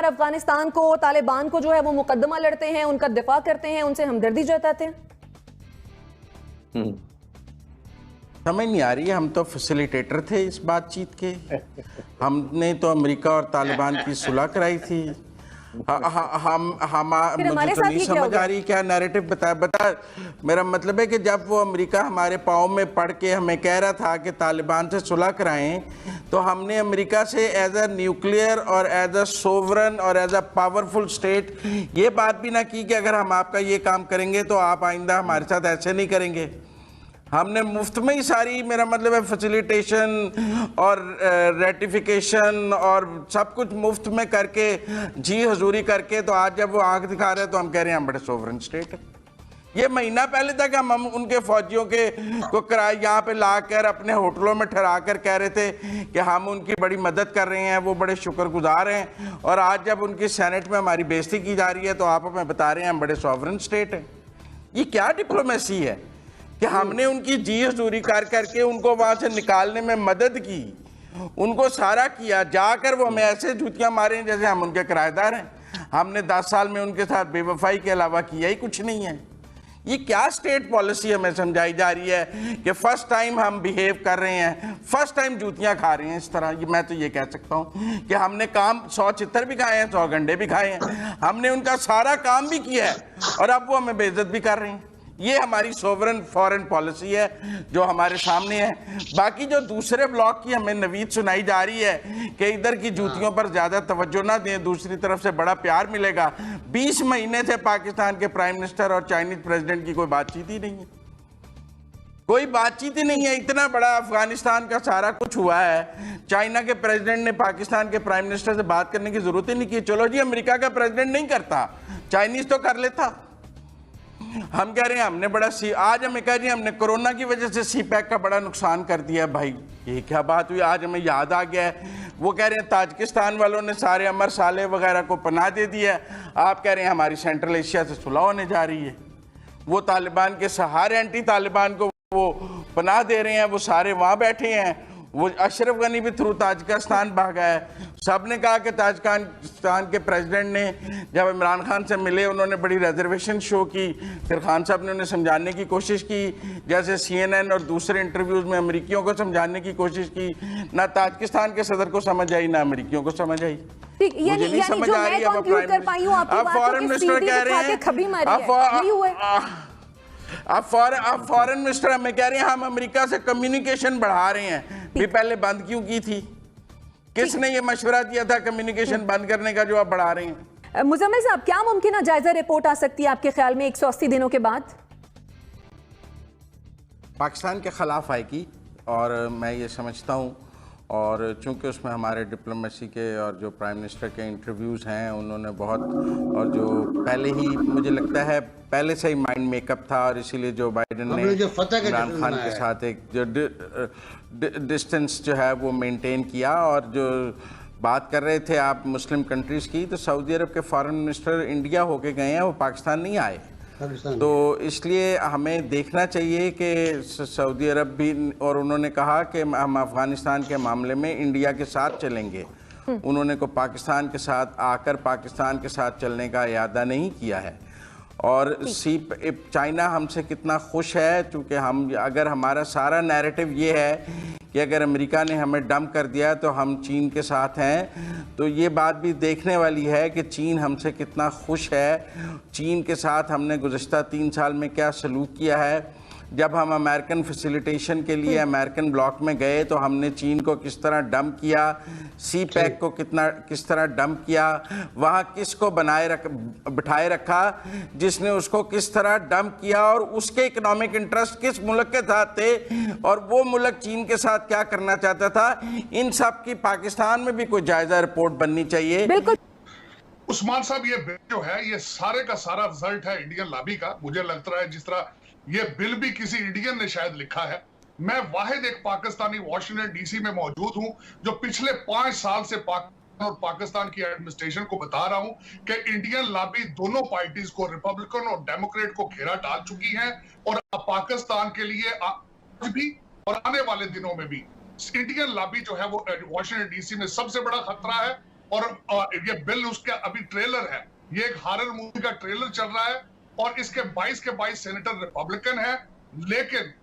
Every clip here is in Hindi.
बार अफगानिस्तान को, तालिबान को जो है वो मुकदमा लड़ते हैं, उनका दिफा करते हैं, उनसे हमदर्दी जताते हैं? समझ नहीं आ रही है। हम तो फैसिलिटेटर थे इस बातचीत के। हमने तो अमेरिका और तालिबान की सुलह कराई थी। मुझे तो नहीं समझ आ रही क्या नैरेटिव बता। मेरा मतलब है कि जब वो अमेरिका हमारे पाँव में पड़ के हमें कह रहा था कि तालिबान से सुलह कराएं, तो हमने अमेरिका से एज अ न्यूक्लियर और एज अ सोवरन और एज अ पावरफुल स्टेट ये बात भी ना की कि अगर हम आपका ये काम करेंगे तो आप आइंदा हमारे साथ ऐसे नहीं करेंगे। हमने मुफ्त में ही सारी, मेरा मतलब है, फैसिलिटेशन और रेटिफिकेशन और सब कुछ मुफ्त में करके, जी हजूरी करके, तो आज जब वो आंख दिखा रहे हैं तो हम कह रहे हैं हम बड़े सोवरेन स्टेट है। ये महीना पहले तक हम उनके फौजियों को किराए यहाँ पे लाकर अपने होटलों में ठहरा कर कह रहे थे कि हम उनकी बड़ी मदद कर रहे हैं, वो बड़े शुक्रगुजार हैं, और आज जब उनकी सेनेट में हमारी बेइज्जती की जा रही है तो आप हमें बता रहे हैं हम बड़े सोवरेन स्टेट हैं। ये क्या डिप्लोमेसी है कि हमने उनकी जी हजूरी कर करके उनको वहां से निकालने में मदद की, उनको सारा किया, जाकर वो हमें ऐसे जूतियां मारे जैसे हम उनके किराएदार हैं। हमने 10 साल में उनके साथ बेवफाई के अलावा किया ही कुछ नहीं है। ये क्या स्टेट पॉलिसी हमें समझाई जा रही है कि फर्स्ट टाइम हम बिहेव कर रहे हैं, फर्स्ट टाइम जूतियां खा रहे हैं इस तरह। मैं तो ये कह सकता हूं कि हमने काम 100 चित्तर भी खाए हैं, 100 गंडे भी खाए हैं, हमने उनका सारा काम भी किया है और अब वो हमें बेइज्जत भी कर रहे हैं। ये हमारी सोवरेन फॉरेन पॉलिसी है जो हमारे सामने है। बाकी जो दूसरे ब्लॉक की हमें नवीद सुनाई जा रही है कि इधर की जूतियों पर ज्यादा तवज्जो ना दें, दूसरी तरफ से बड़ा प्यार मिलेगा। 20 महीने से पाकिस्तान के प्राइम मिनिस्टर और चाइनीज प्रेसिडेंट की कोई बातचीत ही नहीं है, कोई बातचीत ही नहीं है। इतना बड़ा अफगानिस्तान का सारा कुछ हुआ है, चाइना के प्रेसिडेंट ने पाकिस्तान के प्राइम मिनिस्टर से बात करने की जरूरत ही नहीं की। चलो जी, अमेरिका का प्रेसिडेंट नहीं करता, चाइनीज तो कर लेता। हम कह रहे हैं हमने बड़ा आज हमें कह रहे हैं हमने कोरोना की वजह से CPEC का बड़ा नुकसान कर दिया। भाई ये क्या बात हुई? आज हमें याद आ गया है। वो कह रहे हैं ताजिकिस्तान वालों ने सारे अमर साले वगैरह को पनाह दे दिया। आप कह रहे हैं हमारी सेंट्रल एशिया से सुलह होने जा रही है। वो तालिबान के सहारे एंटी तालिबान को वो पनाह दे रहे हैं, वो सारे वहाँ बैठे हैं। वो अशरफ गनी भी थ्रू ताजिकिस्तान भागा है। सब ने कहा कि ताजिकिस्तान के प्रेसिडेंट ने जब इमरान खान से मिले उन्होंने बड़ी रिजर्वेशन शो की, फिर खान साहब ने उन्हें समझाने की कोशिश की, जैसे CNN और दूसरे इंटरव्यूज में अमेरिकियों को समझाने की कोशिश की। ना ताजिकिस्तान के सदर को समझ आई ना अमेरिकियों को समझ आई। मुझे नहीं समझ आ रही। अब फॉरेन मिनिस्टर कह रहे हैं, अब फॉरेन मिनिस्टर हमें कह रहे हैं हम अमेरिका से कम्युनिकेशन बढ़ा रहे हैं। भी पहले बंद क्यों की थी? किसने ये मशवरा दिया था कम्युनिकेशन बंद करने का जो आप बढ़ा रहे हैं? मुजम्मिल साहब, क्या मुमकिन जायजा रिपोर्ट आ सकती है आपके ख्याल में 180 दिनों के बाद? पाकिस्तान के खिलाफ आएगी और मैं ये समझता हूँ, और चूंकि उसमें हमारे डिप्लोमेसी के और जो प्राइम मिनिस्टर के इंटरव्यूज़ हैं उन्होंने बहुत, और जो पहले ही मुझे लगता है पहले से ही माइंड मेकअप था, और इसीलिए जो बाइडेन ने इमरान खान के साथ एक जो डिस्टेंस जो है वो मेंटेन किया। और जो बात कर रहे थे आप मुस्लिम कंट्रीज़ की, तो सऊदी अरब के फॉरेन मिनिस्टर इंडिया होके गए हैं, वो पाकिस्तान नहीं आए। तो इसलिए हमें देखना चाहिए कि सऊदी अरब भी, और उन्होंने कहा कि हम अफ़गानिस्तान के मामले में इंडिया के साथ चलेंगे। उन्होंने को पाकिस्तान के साथ आकर पाकिस्तान के साथ चलने का इरादा नहीं किया है। और चाइना हमसे कितना खुश है, क्योंकि हम, अगर हमारा सारा नैरेटिव ये है कि अगर अमेरिका ने हमें डंप कर दिया तो हम चीन के साथ हैं, तो ये बात भी देखने वाली है कि चीन हमसे कितना खुश है। चीन के साथ हमने गुज़श्ता 3 साल में क्या सलूक किया है। जब हम अमेरिकन फैसिलिटेशन के लिए अमेरिकन ब्लॉक में गए तो हमने चीन को किस तरह डंप किया, CPEC को किस तरह डंप किया, वहाँ किसको बिठाए रखा जिसने उसको किस तरह डंप किया, और उसके इकोनॉमिक इंटरेस्ट किस मुल्क के साथ थे और वो मुल्क चीन के साथ क्या करना चाहता था। इन सब की पाकिस्तान में भी कोई जायजा रिपोर्ट बननी चाहिए। बिल्कुल उस्मान साहब, ये बिल जो है ये सारे का सारा रिजल्ट है इंडियन लॉबी का। मुझे लगता है जिस तरह ये बिल भी किसी इंडियन ने शायद लिखा है। मैं वाहिद एक पाकिस्तानी वॉशिंगटन DC में मौजूद हूं जो पिछले 5 साल से और पाकिस्तान की एडमिनिस्ट्रेशन को बता रहा हूं कि इंडियन लॉबी दोनों पार्टीज को, रिपब्लिकन और डेमोक्रेट को, घेरा डाल चुकी है। और पाकिस्तान के लिए आज भी और आने वाले दिनों में भी इंडियन लॉबी जो है वो वॉशिंगटन DC में सबसे बड़ा खतरा है। और ये बिल उसके अभी ट्रेलर है, ये एक हॉरर मूवी का ट्रेलर चल रहा है और इसके 22 के 22 सेनेटर रिपब्लिकन है। लेकिन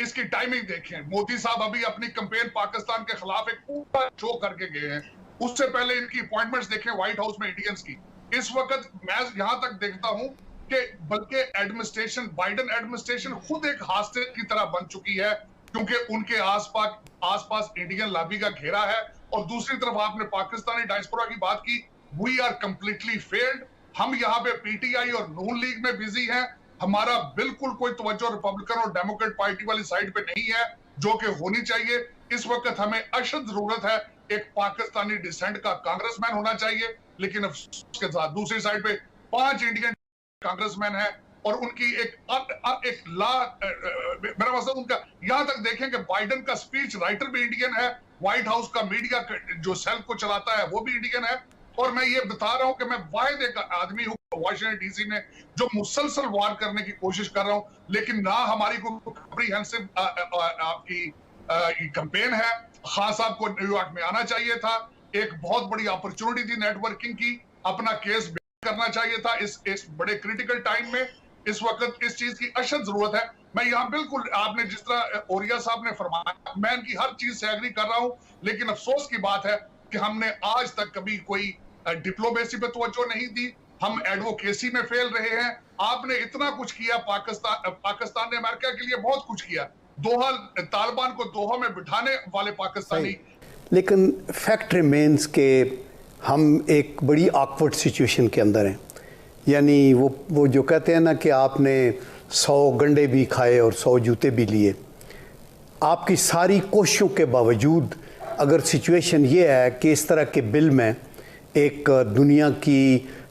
इसकी टाइमिंग देखें, मोदी साहब अभी अपनी कैंपेन पाकिस्तान के खिलाफ एक पूरा शो करके गए हैं। उससे पहले इनकी अपॉइंटमेंट्स देखें व्हाइट हाउस में इंडियंस की। इस वक्त मैं यहां तक देखता हूं कि बल्कि एडमिनिस्ट्रेशन, बाइडेन एडमिनिस्ट्रेशन खुद एक हॉस्टेज की तरह बन चुकी है, क्योंकि उनके आसपास इंडियन लॉबी का घेरा है। और दूसरी तरफ आपने पाकिस्तानी डायस्पोरा की बात की, वी आर कंप्लीटली फेल्ड। हम यहाँ पे पीटीआई और नून लीग में बिजी हैं। हमारा बिल्कुल कोई तवज्जो रिपब्लिकन और डेमोक्रेट पार्टी वाली साइड पे नहीं है, जो कि होनी चाहिए। इस वक्त हमें अशद जरूरत है एक पाकिस्तानी डिसेंट का कांग्रेसमैन होना चाहिए। लेकिन अफसोस के साथ दूसरी साइड पे 5 इंडियन कांग्रेसमैन है और उनकी मेरा मतलब उनका यहां तक देखें कि बाइडेन का स्पीच राइटर भी इंडियन है, व्हाइट हाउस का मीडिया जो सेल को चलाता है वो भी इंडियन है। और मैं ये बता रहा हूं कि मैं वाहिद एक आदमी हूं वाशिंगटन डीसी में जो मुसलसल वार करने की कोशिश कर रहा हूं, लेकिन ना हमारी कोई कॉम्प्रिहेंसिव आपकी कैंपेन है। खान साहब को न्यूयॉर्क में आना चाहिए था, एक बहुत बड़ी अपॉर्चुनिटी थी नेटवर्किंग की, अपना केस करना चाहिए था इस बड़े क्रिटिकल टाइम में। इस वक्त इस चीज की अशद जरूरत है। मैं यहाँ बिल्कुल आपने जिस तरह ओरिया साहब ने फरमाया, मैं इनकी हर चीज से एग्री कर रहा हूँ, लेकिन अफसोस की बात है कि हमने आज तक कभी कोई डिप्लोमेसी पे तवज्जो नहीं दी। हम एडवोकेसी में फेल रहे हैं। आपने इतना कुछ किया, पाकिस्तान ने अमेरिका के लिए बहुत कुछ किया, दोहा तालिबान को दोहा में बिठाने वाले पाकिस्तानी। लेकिन फैक्ट रिमेन्स के हम एक बड़ी ऑकवर्ड सिचुएशन के अंदर हैं। यानी वो जो कहते हैं ना कि आपने 100 गंडे भी खाए और 100 जूते भी लिए। आपकी सारी कोशिशों के बावजूद अगर सिचुएशन ये है कि इस तरह के बिल में एक दुनिया की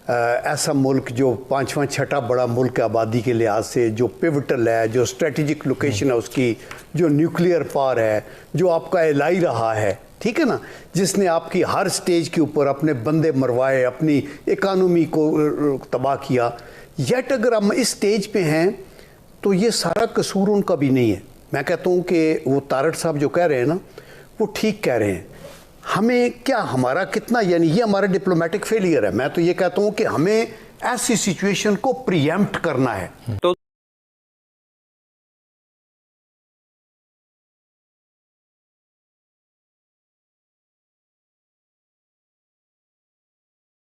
ऐसा मुल्क जो 5वां 6ठा बड़ा मुल्क आबादी के लिहाज से, जो पिवटल है, जो स्ट्रेटेजिक लोकेशन है उसकी, जो न्यूक्लियर पावर है, जो आपका एलाई रहा है, ठीक है ना, जिसने आपकी हर स्टेज के ऊपर अपने बंदे मरवाए, अपनी इकानमी को तबाह किया, येट अगर हम इस स्टेज पे हैं तो ये सारा कसूर उनका भी नहीं है। मैं कहता हूँ कि वो तारड़ साहब जो कह रहे हैं ना, वो ठीक कह रहे हैं। हमें क्या, हमारा कितना, यानी ये हमारा डिप्लोमेटिक फेलियर है। मैं तो ये कहता हूँ कि हमें ऐसी सिचुएशन को प्रीएम्प्ट करना है। तो